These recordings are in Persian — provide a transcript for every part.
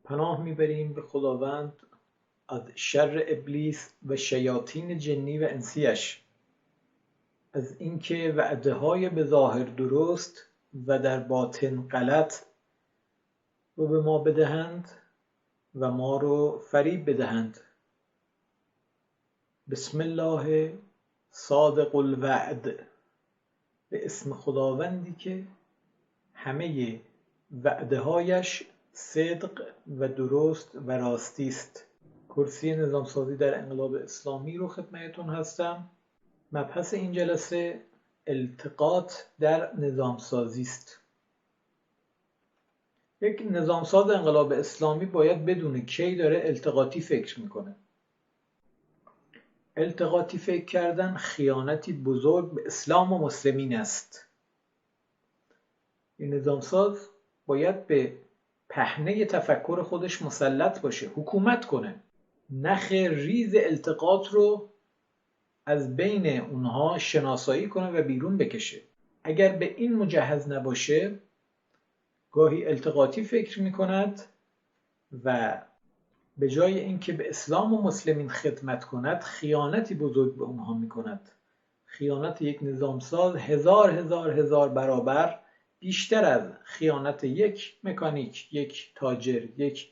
پناه میبریم به خداوند از شر ابلیس و شیاطین جنی و انسیش، از اینکه وعده‌های به ظاهر درست و در باطن غلط رو به ما بدهند و ما رو فریب بدهند. بسم الله صادق الوعد، به اسم خداوندی که همه وعده‌هایش صدق و درست و راستی است. کرسی نظامسازی در انقلاب اسلامی رو خدمتتون هستم. مبحث این جلسه التقاط در نظامسازی است. یک نظامساز انقلاب اسلامی باید بدونه کی داره التقاطی فکر میکنه. التقاطی فکر کردن خیانتی بزرگ به اسلام و مسلمین است. این نظامساز باید به پهنه تفکر خودش مسلط باشه، حکومت کنه، نخ ریز التقاط رو از بین اونها شناسایی کنه و بیرون بکشه. اگر به این مجهز نباشه گاهی التقاطی فکر میکند و به جای اینکه به اسلام و مسلمین خدمت کند خیانتی بزرگ به اونها میکند. خیانت یک نظامساز هزار برابر بیشتر از خیانت یک مکانیک، یک تاجر، یک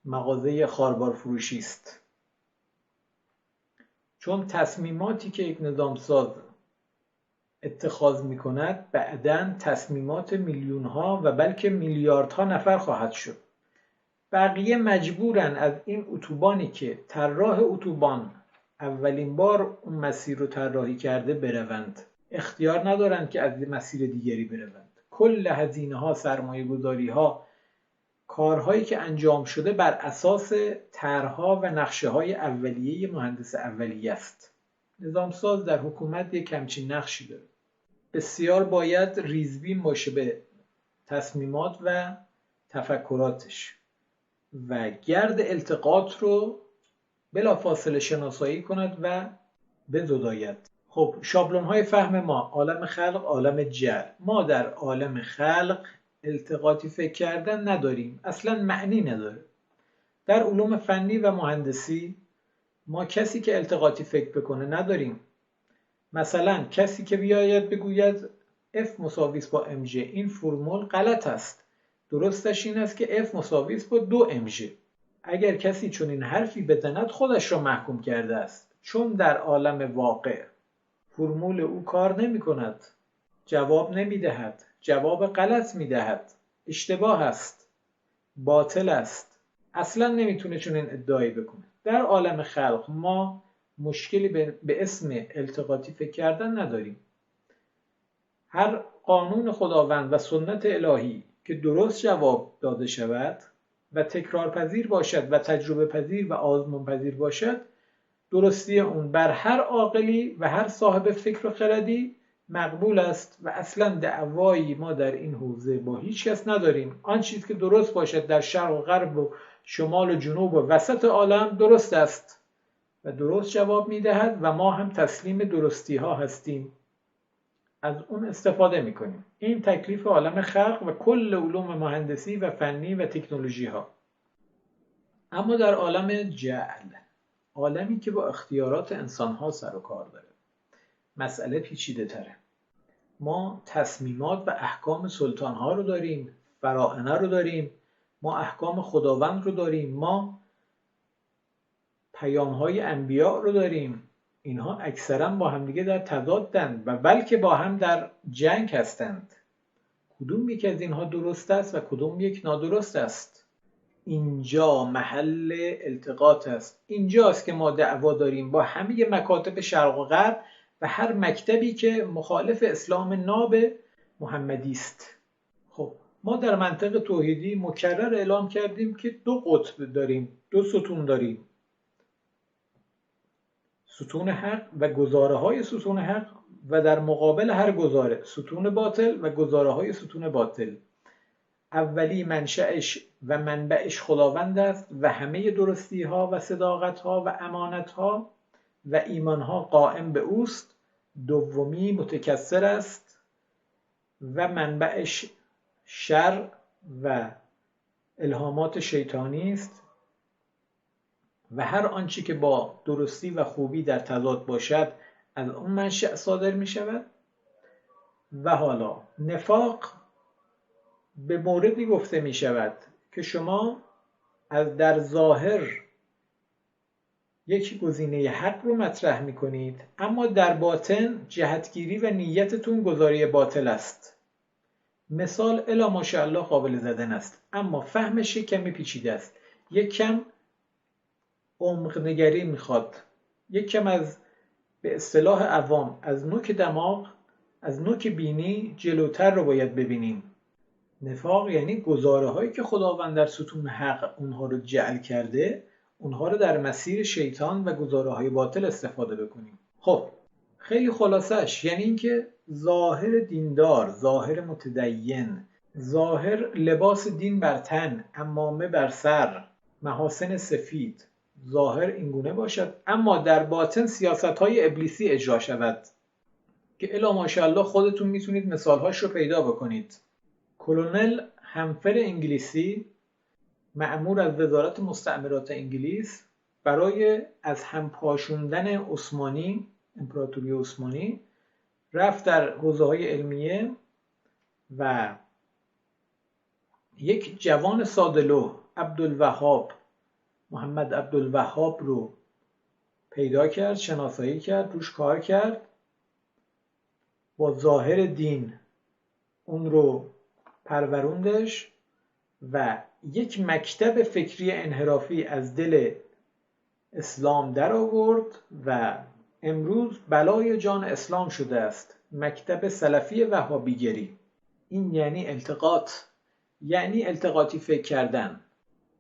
مغازه خاربار فروشی است. چون تصمیماتی که یک نظامساز اتخاذ میکند بعداً تصمیمات میلیون‌ها و بلکه میلیاردها نفر خواهد شد. بقیه مجبورن از این اتوبانی که طراح اتوبان اولین بار اون مسیر رو طراحی کرده بروند. اختیار ندارند که از مسیر دیگری بروند. کل هزینه‌ها، سرمایه‌گذاری‌ها، کارهایی که انجام شده بر اساس طرح‌ها و نقشه‌های اولیه مهندس اولیه است. نظامساز در حکومت یک همچین نقشی داره. بسیار باید ریزبین باشه به تصمیمات و تفکراتش و گرد التقاط رو بلافاصله شناسایی کند و بزداید. خب شابلون‌های فهم ما: عالم خلق، عالم جعل. ما در عالم خلق التقاطی فکر کردن نداریم، اصلا معنی نداره. در علوم فنی و مهندسی ما کسی که التقاطی فکر بکنه نداریم. مثلا کسی که بیاید بگوید F مساوی است با mg، این فرمول غلط است. درستش این است که F مساوی است با 2mg. اگر کسی چون این حرفی بزند خودش را محکوم کرده است، چون در عالم واقع فرمول او کار نمی کند، جواب نمی دهد، جواب غلط می دهد، اشتباه است، باطل است، اصلا نمی تونه چون این ادعایی بکنه. در عالم خلق ما مشکلی به اسم التقاطی فکر کردن نداریم. هر قانون خداوند و سنت الهی که درست جواب داده شود و تکرار پذیر باشد و تجربه پذیر و آزمون پذیر باشد، درستی اون بر هر عاقلی و هر صاحب فکر و خردی مقبول است و اصلا دعوایی ما در این حوزه با هیچ کس نداریم. آن چیز که درست باشد در شرق و غرب و شمال و جنوب و وسط عالم درست است و درست جواب میدهد و ما هم تسلیم درستی ها هستیم، از اون استفاده میکنیم. این تکلیف عالم خلق و کل علوم مهندسی و فنی و تکنولوژی ها. اما در عالم جعل، عالمی که با اختیارات انسان ها سر و کار داره، مسئله پیچیده تره. ما تصمیمات و احکام سلطان ها رو داریم، فراعنه رو داریم، ما احکام خداوند رو داریم، ما پیام های انبیاء رو داریم. اینها اکثرا با هم دیگه در تضادند و بلکه با هم در جنگ هستند. کدوم یک از اینها درست است و کدوم یک نادرست است؟ اینجا محل التقاط است. اینجاست که ما دعوا داریم با همه مکاتب شرق و غرب و هر مکتبی که مخالف اسلام ناب محمدی است. خب ما در منطق توحیدی مکرر اعلام کردیم که دو قطب داریم، دو ستون داریم: ستون حق و گزاره های ستون حق و در مقابل هر گزاره ستون باطل و گزاره های ستون باطل. اولی منشأش و منبعش خداوند است و همه درستی ها و صداقت ها و امانت ها و ایمان ها قائم به اوست. دومی متکثر است و منبعش شر و الهامات شیطانی است و هر آنچه که با درستی و خوبی در تضاد باشد از اون منشأ صادر می شود. و حالا نفاق به موردی گفته می شود که شما از در ظاهر یک گزینه حق رو مطرح می کنید، اما در باطن جهتگیری و نیتتون گزاره باطل است. مثال الا ماشاءالله قابل زدن است، اما فهمش یک کمی پیچیده است. یک کم عمق نگری میخواد. یک کم از به اصطلاح عوام از نوک دماغ، از نوک بینی جلوتر رو باید ببینیم. نفاق یعنی گزاره هایی که خداوند در ستون حق اونها رو جعل کرده، اونها رو در مسیر شیطان و گزاره های باطل استفاده بکنیم. خب خیلی خلاصش یعنی اینکه ظاهر دیندار، ظاهر متدین، ظاهر لباس دین بر تن، عمامه بر سر، محاسن سفید، ظاهر اینگونه باشد، اما در باطن سیاست‌های ابلیسی اجرا شود که الا ماشاءالله خودتون میتونید مثالهاش رو پیدا بکنید. کلونل همفر انگلیسی، مأمور از وزارت مستعمرات انگلیس، برای از هم پاشوندن عثمانی، امپراتوری عثمانی، رفت در حوزه‌های علمیه و یک جوان ساده‌لوح، عبدالوهاب، محمد عبدالوهاب رو پیدا کرد، شناسایی کرد، روش کار کرد، با ظاهر دین اون رو پروروندش و یک مکتب فکری انحرافی از دل اسلام در آورد و امروز بلای جان اسلام شده است، مکتب سلفی وهابیگری. این یعنی التقاط، یعنی التقاطی فکر کردن.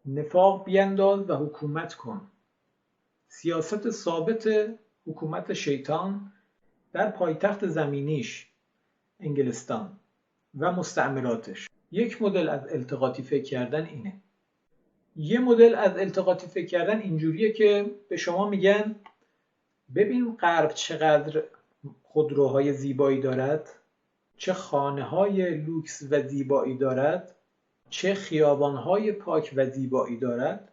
نفاق بینداز و حکومت کن. سیاست ثابت حکومت شیطان در پایتخت زمینیش انگلستان و مستعمراتش. یک مدل از التقاطی فکر کردن اینه. یه مدل از التقاطی فکر کردن اینجوریه که به شما میگن ببین غرب چقدر خودروهای زیبایی دارد، چه خانه‌های لوکس و زیبایی دارد، چه خیابان‌های پاک و زیبایی دارد.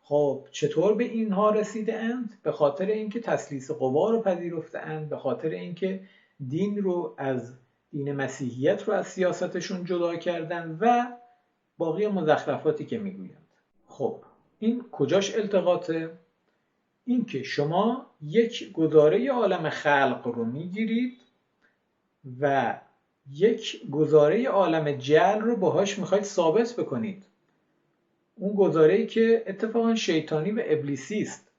خب چطور به اینها رسیده اند؟ به خاطر اینکه تسلیس قوا رو پذیرفته اند، به خاطر اینکه دین رو از دین مسیحیت رو از سیاستشون جدا کردن و باقی مزخرفاتی که میگویند. خب این کجاش التقاطه؟ این که شما یک گزاره عالم خلق رو میگیرید و یک گزاره عالم جعل رو باهاش میخواید ثابت بکنید. اون گزاره‌ای که اتفاقا شیطانی و ابلیسی است.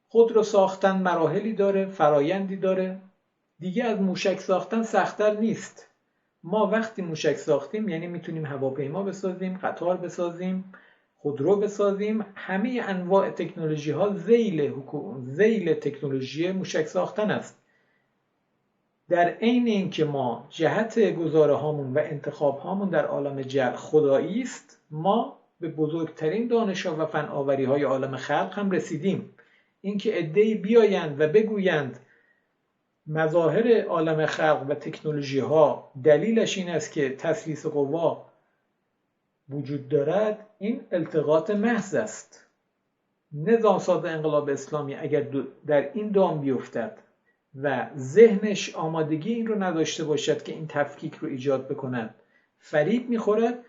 خود رو ساختن مراحلی داره، فرایندی داره. دیگه از موشک ساختن سخت‌تر نیست. ما وقتی موشک ساختیم یعنی میتونیم هواپیما بسازیم، قطار بسازیم، خودرو بسازیم. همه انواع تکنولوژی ها ذیل تکنولوژی موشک ساختن است. در عین اینکه ما جهت گزاره هامون و انتخاب هامون در عالم جعل خدایی است، ما به بزرگترین دانش‌ها و فناوری های عالم خلق هم رسیدیم. اینکه عده‌ای بیایند و بگویند مظاهر عالم خلق و تکنولوژی ها دلیلش این است که تسلیس قوا وجود دارد، این التقاط محض است. نظام ساز انقلاب اسلامی اگر در این دام بیفتد و ذهنش آمادگی این رو نداشته باشد که این تفکیک رو ایجاد بکند، فریب میخورد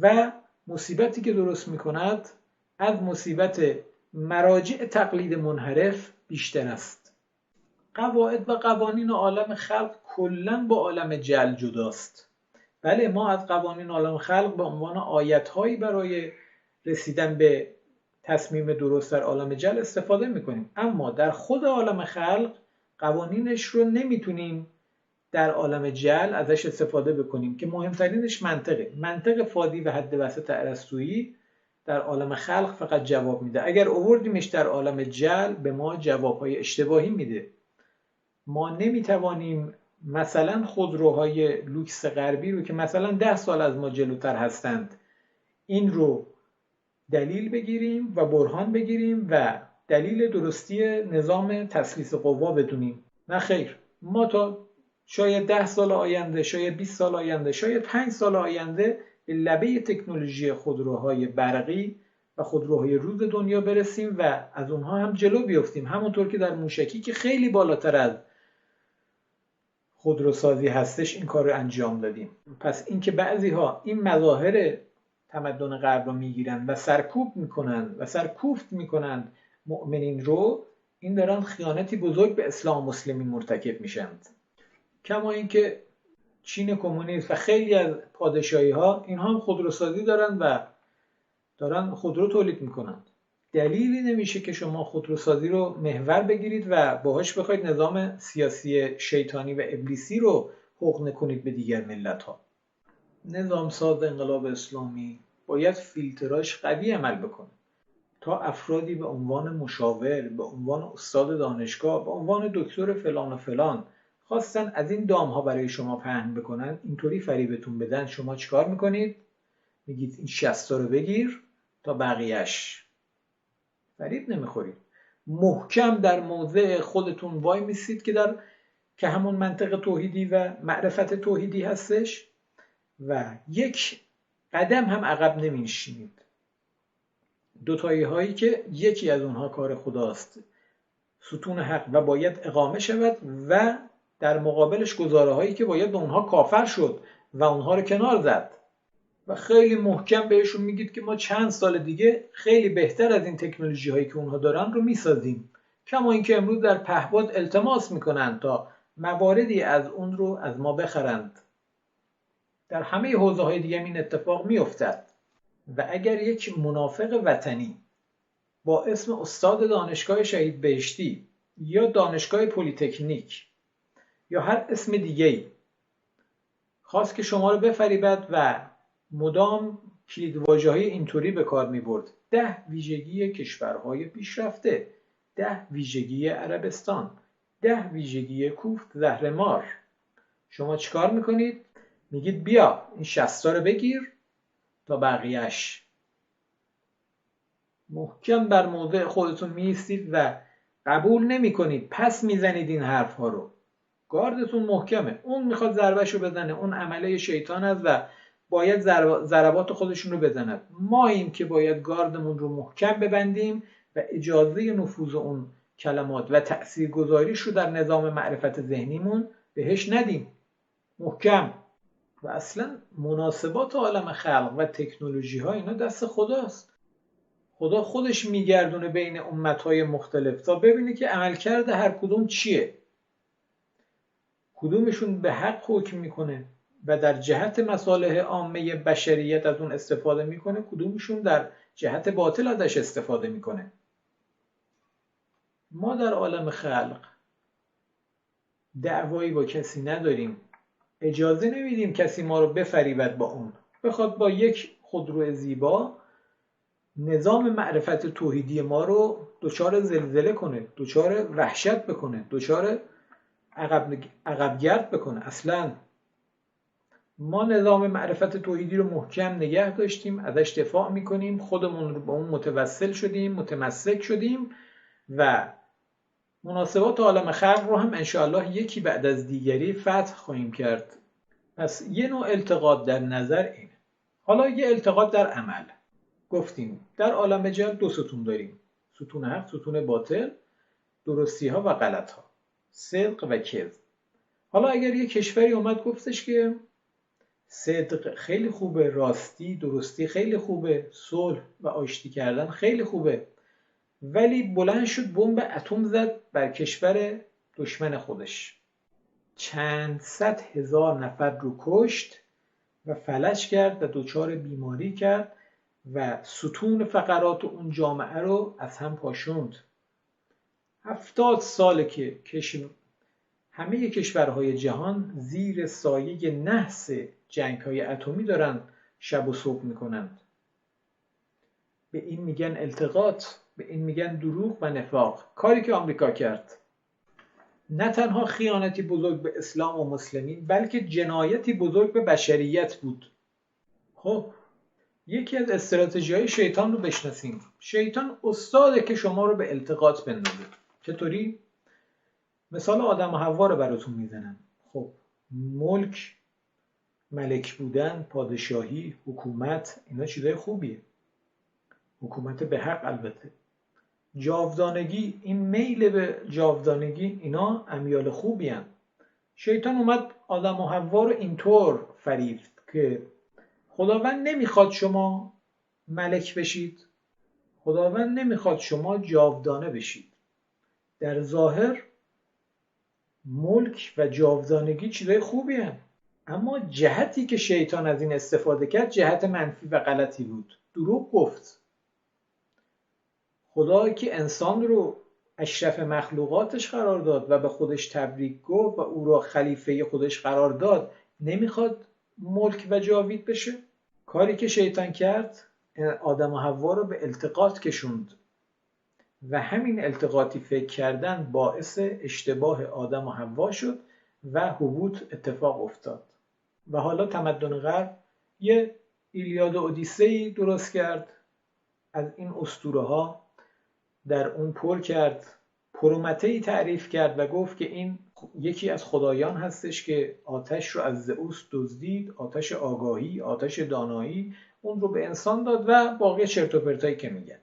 و مصیبتی که درست میکند از مصیبت مراجع تقلید منحرف بیشتر است. قواعد و قوانین عالم خلق کلاً با عالم جعل جداست. بله ما از قوانین عالم خلق به عنوان آیت‌هایی برای رسیدن به تصمیم درست در عالم جعل استفاده میکنیم، اما در خود عالم خلق قوانینش رو نمیتونیم در عالم جعل ازش استفاده بکنیم که مهمترینش منطق فادی و حد وسط ارسطویی در عالم خلق فقط جواب میده. اگر آوردیمش در عالم جعل به ما جوابهای اشتباهی میده. ما نمیتوانیم مثلا خودروهای لوکس غربی رو که مثلا 10 سال از ما جلوتر هستند این رو دلیل بگیریم و برهان بگیریم و دلیل درستی نظام تسلیس قوا بدونیم. نه خیر، ما تا شاید 10 سال آینده، شاید 20 سال آینده، شاید 5 سال آینده به لبه تکنولوژی خودروهای برقی و خودروهای روز دنیا برسیم و از اونها هم جلو بیفتیم، همونطور که در موشکی که خیلی بالاتر از خودروسازی هستش این کار رو انجام دادیم. پس اینکه بعضی ها این مظاهر تمدن غرب رو میگیرن و سرکوب میکنن و سرکوفت میکنن مؤمنین رو، این دارن خیانتی بزرگ به اسلام و مسلمین مرتکب میشند. کما اینکه چین کمونیست و خیلی از پادشاهی ها اینها هم خودروسازی دارن و دارن خودرو تولید میکنن. دلیلی نمیشه که شما خودروسازی رو محور بگیرید و باهاش بخواید نظام سیاسی شیطانی و ابلیسی رو حقن کنید به دیگر ملت ها. نظام ساز انقلاب اسلامی باید فیلتراش قوی عمل بکنه تا افرادی به عنوان مشاور، به عنوان استاد دانشگاه، به عنوان دکتر فلان و فلان خواستن از این دام ها برای شما پهن بکنن، اینطوری فریبتون بدن، شما چیکار میکنید؟ میگید این 60 رو بگیر تا بقیهش. فریب نمیخورید، محکم در موضع خودتون وای میسید که همون منطق توحیدی و معرفت توحیدی هستش و یک قدم هم عقب نمیشینید. دوتایی هایی که یکی از اونها کار خداست، ستون حق و باید اقامه شود، و در مقابلش گزاره هایی که باید به اونها کافر شد و اونها رو کنار زد و خیلی محکم بهشون میگید که ما چند سال دیگه خیلی بهتر از این تکنولوژی هایی که اونها دارن رو میسازیم. کما اینکه امروز در پهپاد التماس میکنن تا مواردی از اون رو از ما بخرند. در همه حوزه های دیگه این اتفاق میافتد. و اگر یک منافق وطنی با اسم استاد دانشگاه شهید بهشتی یا دانشگاه پلی‌تکنیک یا هر اسم دیگه‌ای خواست که شما رو بفریبد و مدام کلیدواژه‌های اینطوری به کار می‌برد: 10 ویژگی کشورهای پیشرفته، 10 ویژگی عربستان، 10 ویژگی کوفت زهرمار، شما چیکار میکنید؟ میگید بیا این 60 رو بگیر تا بقیهش. محکم بر موضع خودتون میستید و قبول نمیکنید، پس میزنید این حرف ها رو. گاردتون محکمه، اون میخواد ضربهشو بزنه، اون عمله شیطان است و باید ضربات خودشون رو بزند. ما این که باید گاردمون رو محکم ببندیم و اجازه نفوذ اون کلمات و تاثیرگذاریش رو در نظام معرفت ذهنیمون بهش ندیم. محکم. و اصلا مناسبات عالم خلق و تکنولوژی ها اینا دست خداست. خدا خودش میگردونه بین امتهای مختلف تا ببینه که عملکرد هر کدوم چیه، کدومشون به حق حکم میکنه و در جهت مصالح عامه بشریت از اون استفاده میکنه، کدومشون در جهت باطل ازش استفاده میکنه. ما در عالم خلق دعوایی با کسی نداریم، اجازه نمیدیم کسی ما رو بفریبد با اون، بخواد با یک خودرو زیبا نظام معرفت توحیدی ما رو دچار زلزله کنه، دچار وحشت بکنه، دچار عقبگرد بکنه. اصلا ما نظام معرفت توحیدی رو محکم نگه داشتیم، ازش دفاع میکنیم، خودمون رو با اون متوسل شدیم، متمسک شدیم و مناسبات عالم خلق رو هم انشاءالله یکی بعد از دیگری فتح خواهیم کرد. پس یه نوع التقاط در نظر اینه. حالا یه التقاط در عمل. گفتیم در عالم جل 2 ستون داریم: ستون حق، ستون باطل، درستی ها و غلط ها، صدق و کذب. حالا اگر یه کشوری اومد گفتش که صدق خیلی خوبه، راستی، درستی خیلی خوبه، صلح و آشتی کردن خیلی خوبه، ولی بلند شد بمب اتم زد بر کشور دشمن خودش، چند صد هزار نفر رو کشت و فلج کرد و دچار بیماری کرد و ستون فقرات اون جامعه رو از هم پاشوند. 70 ساله که همه کشورهای جهان زیر سایه نحس جنگ‌های اتمی دارن شب و صبح میکنند. به این میگن التقاط، به این میگن دروغ و نفاق. کاری که آمریکا کرد نه تنها خیانتی بزرگ به اسلام و مسلمین، بلکه جنایتی بزرگ به بشریت بود. خب یکی از استراتژی‌های شیطان رو بشناسیم. شیطان استاده که شما رو به التقاط بندازه. چطوری؟ مثال آدم و حوا رو براتون میزنم. خب ملک ملک بودن، پادشاهی، حکومت، اینا چیزای خوبیه. حکومت به حق البته. جاودانگی، این میل به جاودانگی، اینا امیال خوبی هن. شیطان اومد آدم و حوا رو اینطور فریفت که خداوند نمیخواد شما ملک بشید، خداوند نمیخواد شما جاودانه بشید. در ظاهر ملک و جاودانگی چیزای خوبی هن. اما جهتی که شیطان از این استفاده کرد جهت منفی و غلطی بود. دروغ گفت. خدا که انسان رو اشرف مخلوقاتش قرار داد و به خودش تبریک گفت و او را خلیفه خودش قرار داد، نمیخواد ملک و جاوید بشه؟ کاری که شیطان کرد آدم و حوا رو به التقاط کشوند و همین التقاطی فکر کردن باعث اشتباه آدم و حوا شد و هبوط اتفاق افتاد. و حالا تمدن غرب یه ایلیاد و اودیسه‌ای درست کرد، از این اسطوره ها در اون پر کرد، پرومته‌ای تعریف کرد و گفت که این یکی از خدایان هستش که آتش رو از زئوس دزدید، آتش آگاهی، آتش دانایی، اون رو به انسان داد و باقی چرت و پرتایی که میگن.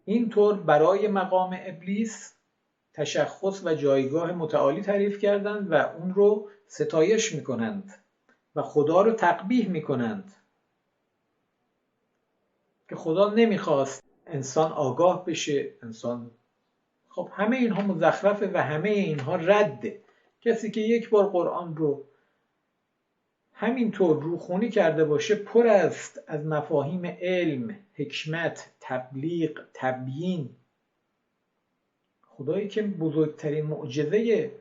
اینطور برای مقام ابلیس تشخص و جایگاه متعالی تعریف کردند و اون رو ستایش میکنند و خدا رو تقبیح میکنند که خدا نمیخواست انسان آگاه بشه. انسان، خب همه اینها مزخرفه و همه اینها رده. کسی که یک بار قرآن رو همینطور روخونی کرده باشه پر است از مفاهیم علم، حکمت، تبلیغ، تبیین. خدایی که بزرگترین معجزه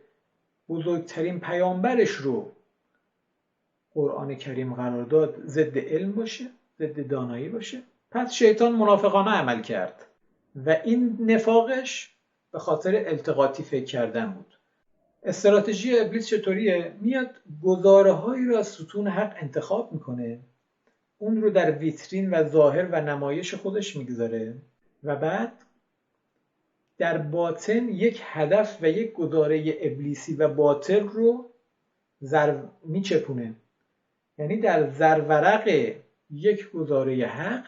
بزرگترین پیامبرش رو قرآن کریم قرار داد ضد علم باشه، ضد دانایی باشه؟ پس شیطان منافقانه عمل کرد و این نفاقش به خاطر التقاطی فکر کردن بود. استراتژی ابلیس چطوریه؟ میاد گزاره هایی رو از ستون حق انتخاب میکنه، اون رو در ویترین و ظاهر و نمایش خودش میگذاره و بعد در باطن یک هدف و یک گزاره ابلیسی و باطل رو میچپونه. یعنی در زرورق یک گزاره حق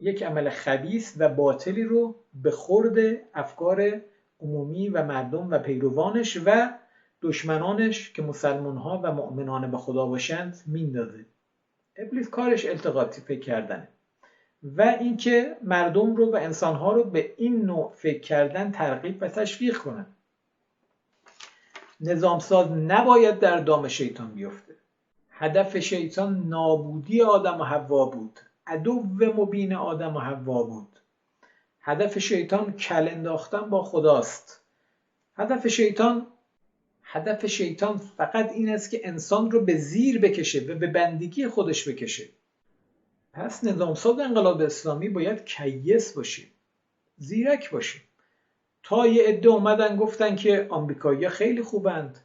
یک عمل خبیث و باطلی رو به خورد افکار عمومی و مردم و پیروانش و دشمنانش که مسلمان‌ها و مؤمنان به خدا باشند میندازه. ابلیس کارش التقاطی فکر کردنه و اینکه مردم رو و انسان‌ها رو به این نوع فکر کردن ترغیب و تشویق کنن. نظامساز نباید در دام شیطان بیفته. هدف شیطان نابودی آدم و حوا بود. عدو مبین آدم و حوا بود. هدف شیطان کل انداختن با خداست. هدف شیطان فقط این است که انسان رو به زیر بکشه و به بندگی خودش بکشه. پس نظامساز انقلاب اسلامی باید کیس باشه، زیرک باشه. تا یه عده اومدن گفتن که آمریکایی‌ها خیلی خوبند،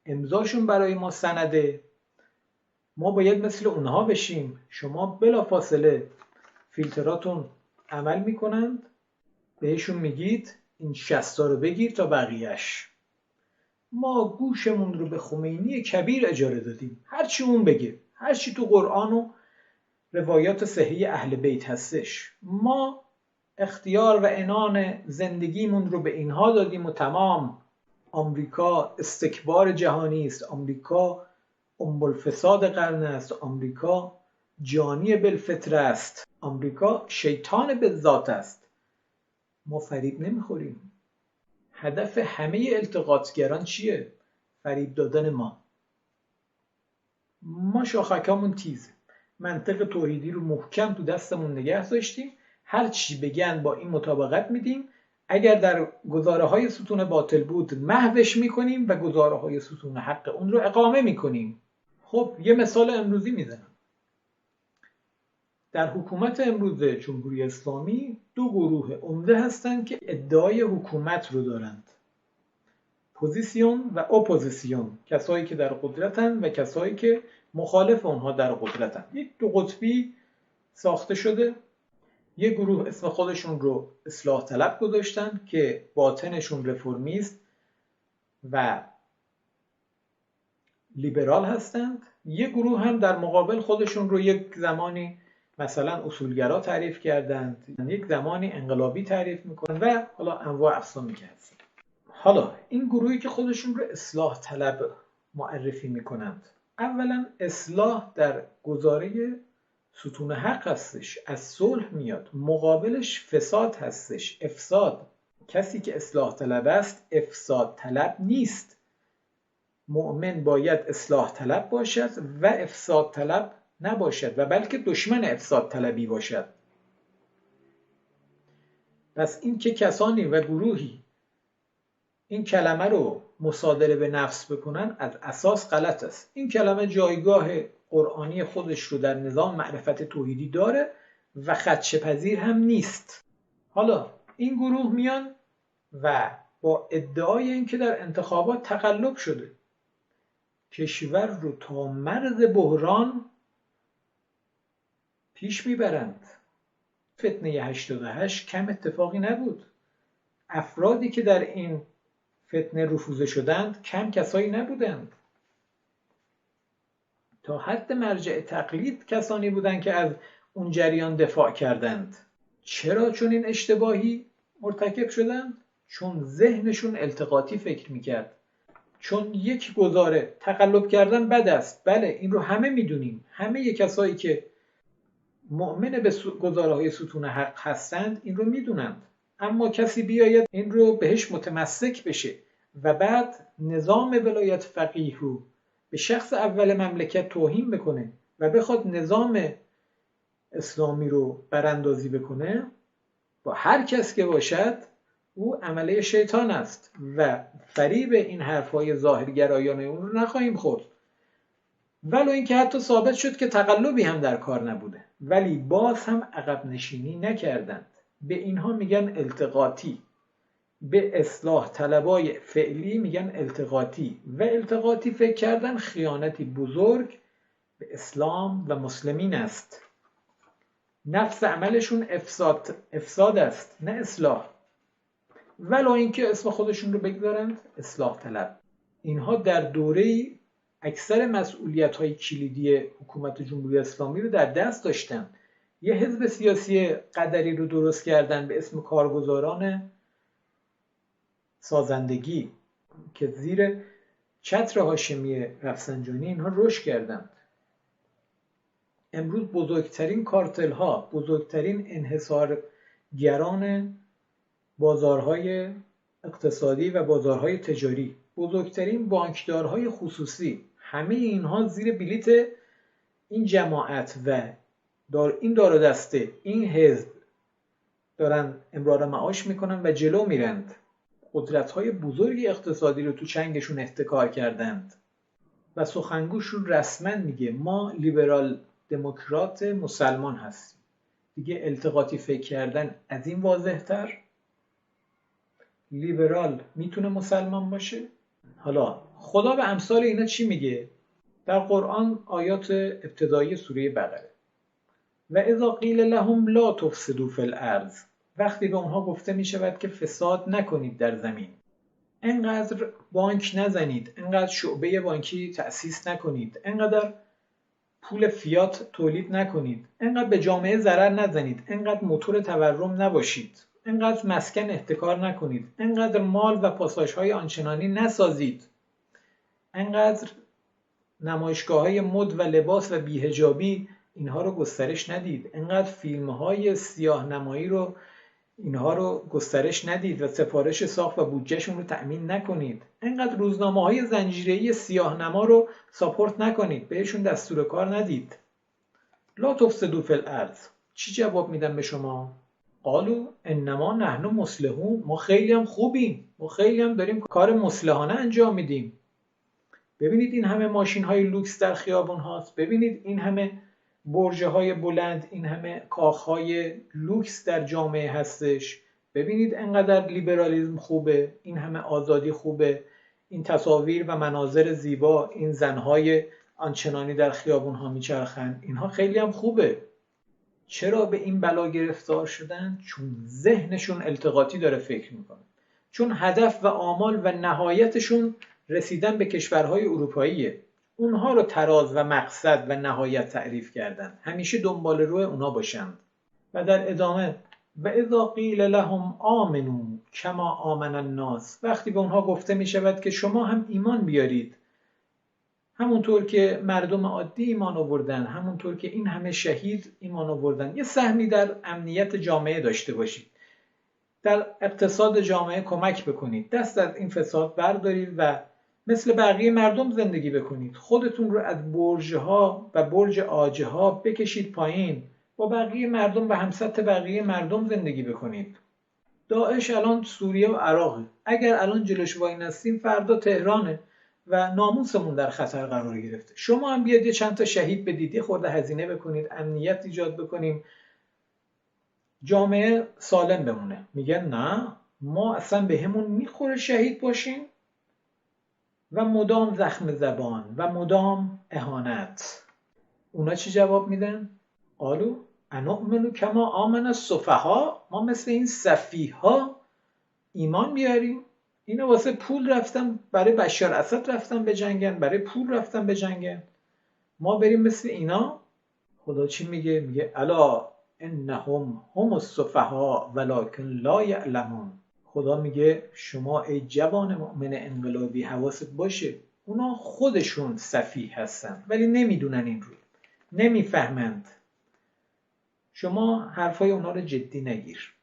امضاشون برای ما سنده، ما باید مثل اونها بشیم. شما بلافاصله فیلتراتون عمل میکنند، بهشون میگید این 60 رو بگیر تا بقیهش. ما گوشمون رو به خمینی کبیر اجاره دادیم، هرچی اون بگه، هرچی تو قرآن و روایات صحیح اهل بیت هستش، ما اختیار و عنان زندگیمون رو به اینها دادیم و تمام. آمریکا استکبار جهانی است، آمریکا الفساد قرن است، آمریکا جانی بالفطره است، آمریکا شیطان بالذات است. ما فریب نمیخوریم. هدف همه التقاطگران چیه؟ فریب دادن ما. ما شاخکامون تیزه، منطق توحیدی رو محکم تو دستمون نگه داشتیم، هر چی بگن با این مطابقت میدیم. اگر در گزاره های ستون باطل بود محوش میکنیم و گزاره های ستون حق اون رو اقامه میکنیم. خب یه مثال امروزی میزنم. در حکومت امروز جمهوری اسلامی دو گروه عمده هستند که ادعای حکومت رو دارند: پوزیسیون و اپوزیسیون، کسایی که در قدرتن و کسایی که مخالف اونها در قدرتن. یک دو قطبی ساخته شده. یک گروه اسم خودشون رو اصلاح طلب گذاشتن که باطنشون رفرمیست و لیبرال هستند، یک گروه هم در مقابل خودشون رو یک زمانی مثلا اصولگرا تعریف کردند، یک زمانی انقلابی تعریف میکنند و حالا انواع اقسامی که هست. حالا این گروهی که خودشون رو اصلاح طلب معرفی میکنند، اولا اصلاح در گزاره ستون حق هستش، از صلح میاد، مقابلش فساد هستش، افساد. کسی که اصلاح طلب است افساد طلب نیست. مؤمن باید اصلاح طلب باشد و افساد طلب نباشد و بلکه دشمن افساد طلبی باشد. پس این که کسانی و گروهی این کلمه رو مصادره به نفس بکنن از اساس غلط است. این کلمه جایگاه قرآنی خودش رو در نظام معرفت توحیدی داره و خدشه‌پذیر هم نیست. حالا این گروه میان و با ادعای اینکه در انتخابات تقلب شده، کشور رو تا مرز بحران پیش میبرند. فتنه 88 کم اتفاقی نبود. افرادی که در این فتنه رفوزه شدند کم کسایی نبودند. تا حد مرجع تقلید کسانی بودند که از اون جریان دفاع کردند. چرا چون این اشتباهی مرتکب شدند؟ چون ذهنشون التقاطی فکر میکرد. چون یک گزاره تقلب کردن بد است، بله این رو همه میدونیم، همه کسایی که مؤمن به گزاره‌های ستون حق هستند این رو میدونند. اما کسی بیاید این رو بهش متمسک بشه و بعد نظام ولایت فقیه رو به شخص اول مملکت توهین بکنه و بخواد نظام اسلامی رو براندازی بکنه، با هر کس که باشد او عمله شیطان است و فریب این حرفهای ظاهرگرایانه اون رو نخواهیم خورد. ولو اینکه حتی ثابت شد که تقلبی هم در کار نبوده، ولی باز هم عقب نشینی نکردند. به اینها میگن التقاطی، به اصلاح طلبای فعلی میگن التقاطی و التقاطی فکر کردن خیانتی بزرگ به اسلام و مسلمین است. نفس عملشون افساد است نه اصلاح، ولو اینکه اسم خودشون رو بگذارند اصلاح طلب. اینها در دوره‌ای اکثر مسئولیت‌های کلیدی حکومت جمهوری اسلامی رو در دست داشتن. یه حزب سیاسی قدری رو درست کردن به اسم کارگزاران سازندگی که زیر چتر هاشمی رفسنجانی اینها رشد کردند. امروز بزرگترین کارتل‌ها، بزرگترین انحصارگران بازارهای اقتصادی و بازارهای تجاری، بزرگترین بانکدارهای خصوصی، همه اینها زیر بلیت این جماعت و این دار و دسته این حزب دارن امرار معاش میکنن و جلو میرند. قدرت‌های بزرگ اقتصادی رو تو چنگشون احتکار کردند و سخنگوشون رسما میگه ما لیبرال دموکرات مسلمان هستیم. دیگه التقاطی فکر کردن از این واضح‌تر؟ لیبرال میتونه مسلمان باشه؟ حالا خدا به امثال اینا چی میگه؟ در قرآن آیات ابتدایی سوره بقره: و اذا قیل لهم لا تفسدوا فی الارض، وقتی به اونها گفته میشود که فساد نکنید در زمین، انقدر بانک نزنید، انقدر شعبه بانکی تأسیس نکنید، انقدر پول فیات تولید نکنید، انقدر به جامعه ضرر نزنید، انقدر موتور تورم نباشید، انقدر مسکن احتکار نکنید، انقدر مال و پاساژهای آنچنانی نسازید، انقدر نمایشگاه‌های مد و لباس و بی‌حجابی اینها رو گسترش ندید، انقدر فیلم‌های سیاه‌نمایی رو اینها رو گسترش ندید و سفارش ساخت و بودجهشون رو تأمین نکنید، انقدر روزنامه‌های زنجیره‌ای سیاه‌نما رو ساپورت نکنید، بهشون دستور کار ندید. لا تفسدوا فی الارض. چی جواب میدن به شما؟ قالوا انما نحن مصلحون. ما خیلی هم خوبیم، ما خیلی هم داریم کار مصلحانه انجام میدیم. ببینید این همه ماشین‌های لوکس در خیابان هاست، ببینید این همه برج‌های بلند، این همه کاخ‌های لوکس در جامعه هستش، ببینید انقدر لیبرالیسم خوبه، این همه آزادی خوبه، این تصاویر و مناظر زیبا، این زن‌های آنچنانی در خیابان‌ها میچرخن، اینها خیلی هم خوبه. چرا به این بلا گرفتار شدن؟ چون ذهنشون التقاطی داره فکر میکنه، چون هدف و آمال و نهایتشون رسیدن به کشورهای اروپاییه. اونها رو تراز و مقصد و نهایت تعریف کردن، همیشه دنبال روی اونا باشند. و در ادامه و اذا قیل لهم آمنوا کما آمن الناس، وقتی به اونها گفته می شود که شما هم ایمان بیارید همونطور که مردم عادی ایمان آوردن، همونطور که این همه شهید ایمان آوردن، یه سهمی در امنیت جامعه داشته باشید، در اقتصاد جامعه کمک بکنید، دست از این فساد بردارید و مثل بقیه مردم زندگی بکنید، خودتون رو از برج‌ها و برج عاج‌ها بکشید پایین، با بقیه مردم و همسطح بقیه مردم زندگی بکنید. داعش الان سوریه و عراقه، اگر الان جلوش وای نستیم فردا تهرانه و ناموسمون در خطر قرار گرفته. شما هم بیاد یه چند تا شهید بدید، یه خورده هزینه بکنید، امنیت ایجاد بکنیم، جامعه سالم بمونه. میگن نه، ما اصلا بهمون میخوره شهید باشیم و مدام زخم زبان و مدام اهانت. اونا چی جواب میدن؟ قالو انؤمن کما آمن السفها، ما مثل این سفیها ایمان بیاریم؟ اینا واسه پول رفتن، برای بشار اسد رفتن به جنگن، برای پول رفتن به جنگن، ما بریم مثل اینا؟ خدا چی میگه؟ میگه الا انهم هم السفها ولکن لا یعلمون. خدا میگه شما ای جوان مؤمن انقلابی حواست باشه، اونا خودشون سفیه هستن ولی نمیدونن این رو، نمیفهمند. شما حرفای اونا رو جدی نگیر.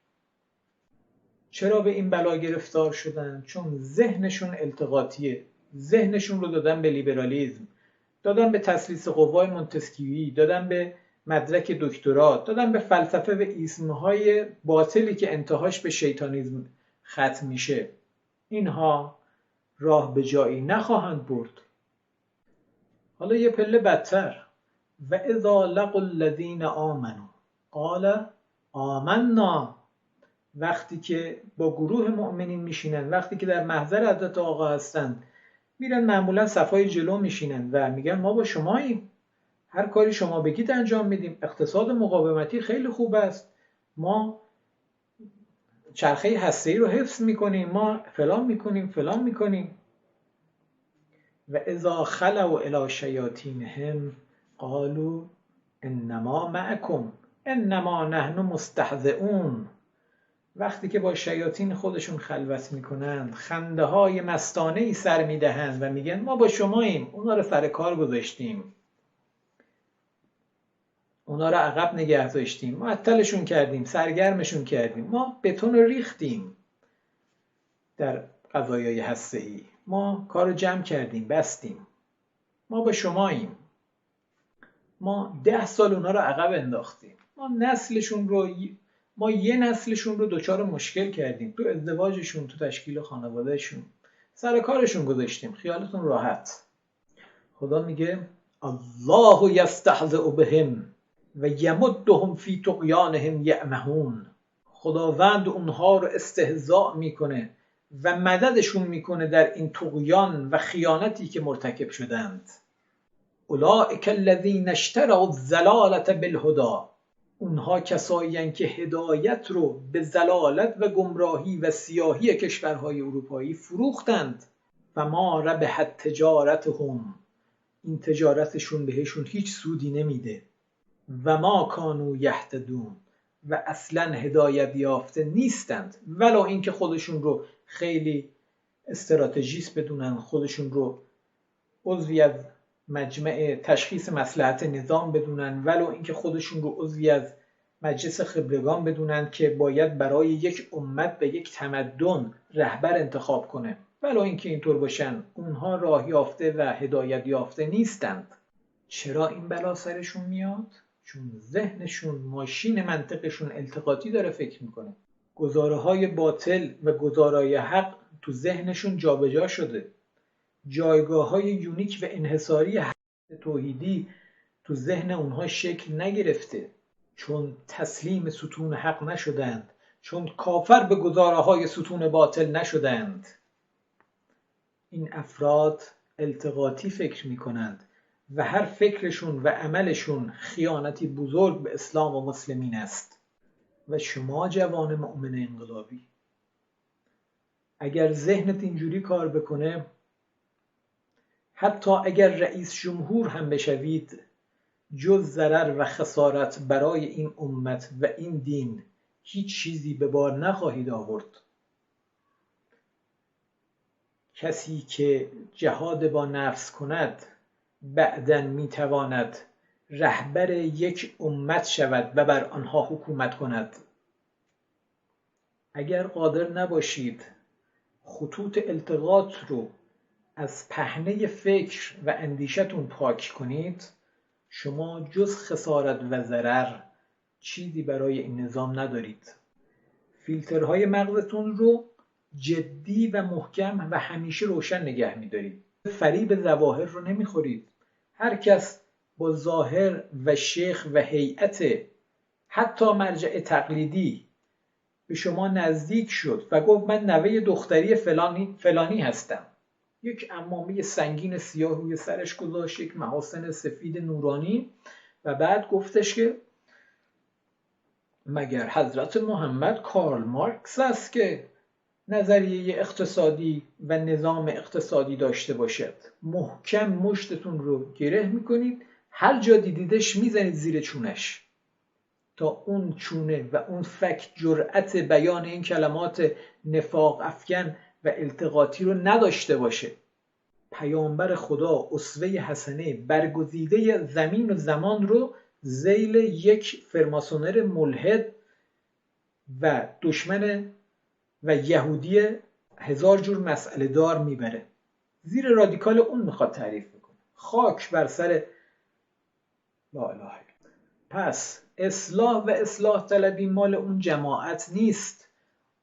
چرا به این بلا گرفتار شدن؟ چون ذهنشون التقاطیه، ذهنشون رو دادن به لیبرالیسم، دادن به تسلیس قوای مونتسکیویی، دادن به مدرک دکترا، دادن به فلسفه و ایسمهای باطلی که انتهاش به شیطانیسم ختم میشه. اینها راه به جایی نخواهند برد. حالا یه پله بدتر، و اذا لقوا الذین آمنوا قال آمنا، وقتی که با گروه مؤمنین میشینن، وقتی که در محضر حضرت آقا هستن، میرن معمولا صفای جلو میشینن و میگن ما با شماییم، هر کاری شما بگید انجام میدیم، اقتصاد مقاومتی خیلی خوب است، ما چرخه هسته‌ای رو حفظ میکنیم، ما فلان میکنیم فلان میکنیم. و اذا خلوا الی شیاطینهم قالوا انما معکم انما نحن مستهزئون، وقتی که با شیاطین خودشون خلوت میکنند، خنده های مستانه ای سر میدهند و میگن ما با شماییم، اونا رو سر کار گذاشتیم، اونا رو عقب نگه داشتیم، معطلشون کردیم، سرگرمشون کردیم، ما بتون رو ریختیم در قضایای هسته‌ای، ما کار رو جمع کردیم بستیم، ما با شماییم، ما 10 سال اونا رو عقب انداختیم، ما یه نسلشون رو دچار مشکل کردیم، تو ازدواجشون، تو تشکیل خانوادهشون، سر کارشون گذاشتیم، خیالتون راحت. خدا میگه الله یستهزئ بهم و یمدهم فی طغیانهم یعمهون، خداوند اونها رو استهزاء میکنه و مددشون میکنه در این طغیان و خیانتی که مرتکب شدند. اولئک الذین اشتروا الضلالة بالهدی، اونها کسایی هستند که هدایت رو به ضلالت و گمراهی و سیاهی کشورهای اروپایی فروختند. و ما ربحت تجارتهم، این تجارتشون بهشون هیچ سودی نمیده. و ما کانوا یهتدون، و اصلا هدایت یافته نیستند، ولو اینکه خودشون رو خیلی استراتژیست بدونن، خودشون رو عضوی از مجمع تشخیص مصلحت نظام بدونن، ولو اینکه خودشون رو عضوی از مجلس خبرگان بدونن که باید برای یک امت و یک تمدن رهبر انتخاب کنه، ولو اینکه اینطور باشن، اونها راه یافته و هدایت یافته نیستند. چرا این بلا سرشون میاد؟ چون ذهنشون، ماشین منطقشون التقاطی داره فکر میکنه، گزاره های باطل و گزارای حق تو ذهنشون جابجا شده، جایگاه های یونیک و انحصاری توحیدی تو ذهن اونها شکل نگرفته، چون تسلیم ستون حق نشدند، چون کافر به گزاره های ستون باطل نشدند. این افراد التقاطی فکر میکنند و هر فکرشون و عملشون خیانتی بزرگ به اسلام و مسلمین است. و شما جوان مؤمن انقلابی، اگر ذهنت اینجوری کار بکنه، حتی اگر رئیس جمهور هم بشوید، جز ضرر و خسارت برای این امت و این دین هیچ چیزی به بار نخواهید آورد. کسی که جهاد با نفس کند بعداً میتواند رهبر یک امت شود و بر آنها حکومت کند. اگر قادر نباشید خطوط التقاط رو از پهنه فکر و اندیشتون پاک کنید، شما جز خسارت و ضرر چیزی برای این نظام ندارید. فیلترهای مغزتون رو جدی و محکم و همیشه روشن نگه می‌دارید. فریب ظواهر رو نمیخورید. هر کس با ظاهر و شیخ و هیئت حتی مرجع تقلیدی به شما نزدیک شد و گفت من نوه دختری فلانی هستم، یک عمامه سنگین سیاه روی سرش گذاشت، یک محاسن سفید نورانی، و بعد گفتش که مگر حضرت محمد کارل مارکس است که نظریه اقتصادی و نظام اقتصادی داشته باشد. محکم مشتتون رو گره میکنید، هر جا دیدیدش میزنید زیر چونش تا اون چونه و اون فک جرأت بیان این کلمات نفاق افکن و التقاطی رو نداشته باشه. پیامبر خدا اسوه حسنه برگزیده زمین و زمان رو ذیل یک فرماسونر ملحد و دشمن و یهودی هزار جور مسئله دار میبره، زیر رادیکال اون میخواد تعریف بکنه. خاک بر سر لا اله. پس اصلاح و اصلاح طلبی مال اون جماعت نیست.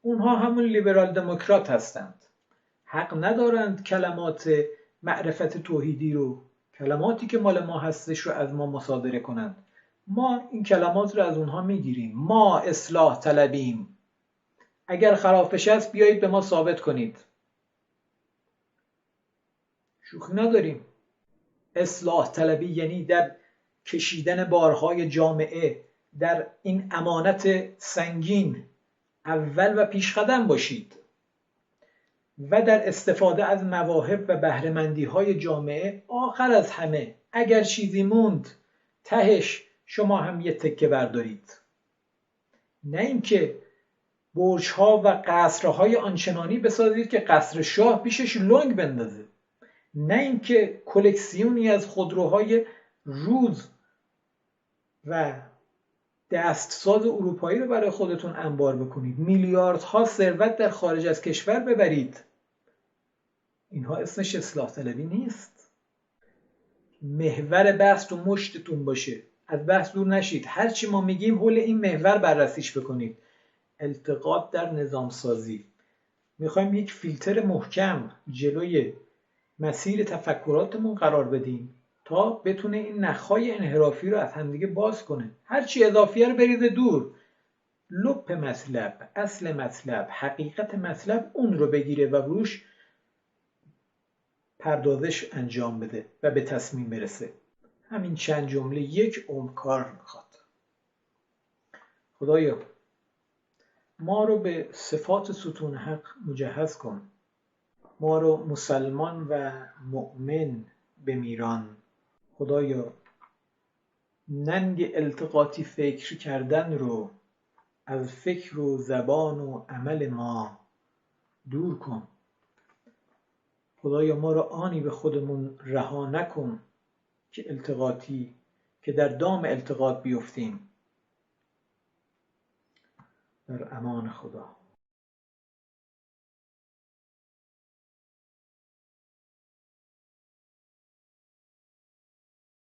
اونها همون لیبرال دموکرات هستند. حق ندارند کلمات معرفت توحیدی رو، کلماتی که مال ما هستش رو از ما مصادره کنند. ما این کلمات رو از اونها میگیریم. ما اصلاح طلبیم. اگر خرافش هست بیایید به ما ثابت کنید. شوخی نداریم. اصلاح طلبی یعنی در کشیدن بارهای جامعه در این امانت سنگین اول و پیشقدم باشید و در استفاده از مواهب و بهره‌مندی‌های جامعه آخر از همه اگر چیزی موند تهش شما هم یه تکه بردارید. نه اینکه برج‌ها و قصرهای آنچنانی بسازید که قصر شاه پیشش لنگ بندازه. نه اینکه کلکسیونی از خودروهای روز و دستساز اروپایی رو برای خودتون انبار بکنید، میلیاردها ثروت در خارج از کشور ببرید. اینها اسمش اصلاح طلبی نیست. محور بحث تو مشتتون باشه، از بحث دور نشید. هرچی ما میگیم حول این محور بررسیش بکنید. التقاط در نظام سازی. میخوایم یک فیلتر محکم جلوی مسیر تفکراتمون قرار بدیم تا بتونه این نخهای انحرافی رو از همدیگه باز کنه. هرچی اضافیه رو بریزه دور. لب مطلب، اصل مطلب، حقیقت مطلب اون رو بگیره و روش پردازش انجام بده و به تصمیم برسه. همین چند جمله یک عمر کار میخواد. خدایا ما رو به صفات ستون حق مجهز کن. ما رو مسلمان و مؤمن بمیران. خدایا ننگ التقاطی فکر کردن رو از فکر و زبان و عمل ما دور کن. خدایا ما رو آنی به خودمون رها نکن که در دام التقاط بیفتیم. در امان خدا.